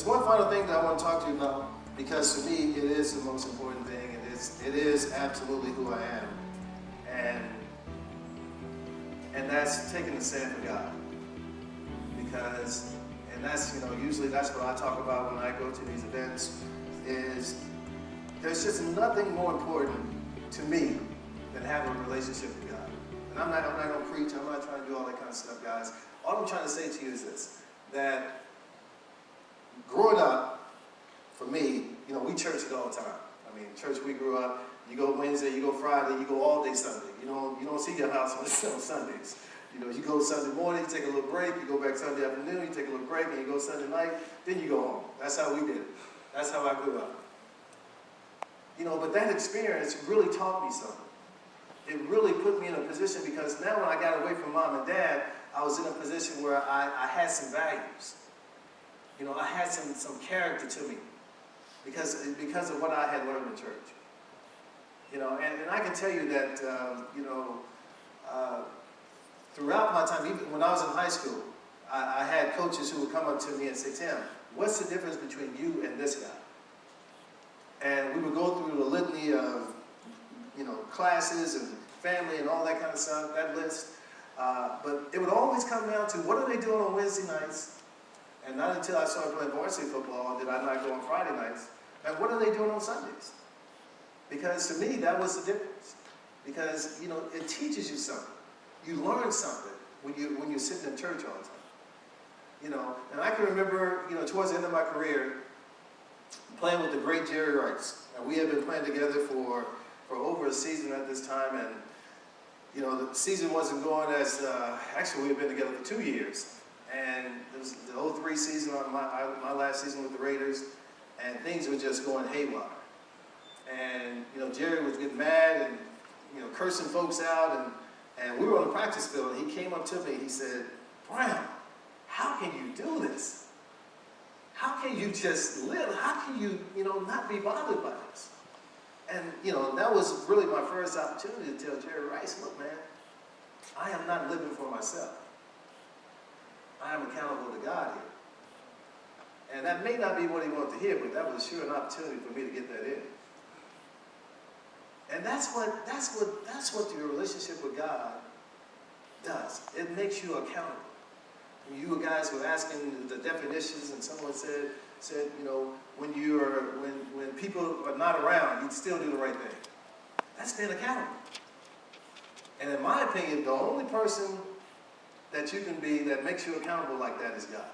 there's one final thing that I want to talk to you about, because for me, it is the most important thing. It is absolutely who I am. And that's taking a stand for God. Because, and that's, usually that's what I talk about when I go to these events, is there's just nothing more important to me than having a relationship with God. And I'm not going to preach, I'm not trying to do all that kind of stuff, guys. All I'm trying to say to you is this, that growing up, for me, we churched all the time. I mean, church we grew up, you go Wednesday, you go Friday, you go all day Sunday. You don't see your house on Sundays. You go Sunday morning, you take a little break, you go back Sunday afternoon, you take a little break, and you go Sunday night, then you go home. That's how we did it. That's how I grew up. But that experience really taught me something. It really put me in a position, because now when I got away from mom and dad, I was in a position where I had some values. I had some character to me because of what I had learned in church. And I can tell you that, throughout my time, even when I was in high school, I had coaches who would come up to me and say, "Tim, what's the difference between you and this guy?" And we would go through the litany of, classes and family and all that kind of stuff, that list. But it would always come down to, what are they doing on Wednesday nights? And not until I started playing varsity football did I not go on Friday nights. And what are they doing on Sundays? Because to me, that was the difference. Because, it teaches you something. You learn something when you're sitting in church all the time. And I can remember, towards the end of my career, playing with the great Jerry Rice. And we had been playing together for over a season at this time. And, the season wasn't going as, actually we had been together for 2 years. And it was the 03 season, on my last season with the Raiders. And things were just going haywire. And, Jerry was getting mad and, cursing folks out. And we were on the practice field, and he came up to me, he said, "Brown, how can you do this? How can you just live? How can you, not be bothered by this?" And, that was really my first opportunity to tell Jerry Rice, "Look, man, I am not living for myself. I am accountable to God here." And that may not be what he wanted to hear, but that was sure an opportunity for me to get that in. And that's what your relationship with God does. It makes you accountable. You guys were asking the definitions, and someone said, when people are not around, you still do the right thing. That's being accountable. And in my opinion, the only person that you can be that makes you accountable like that is God.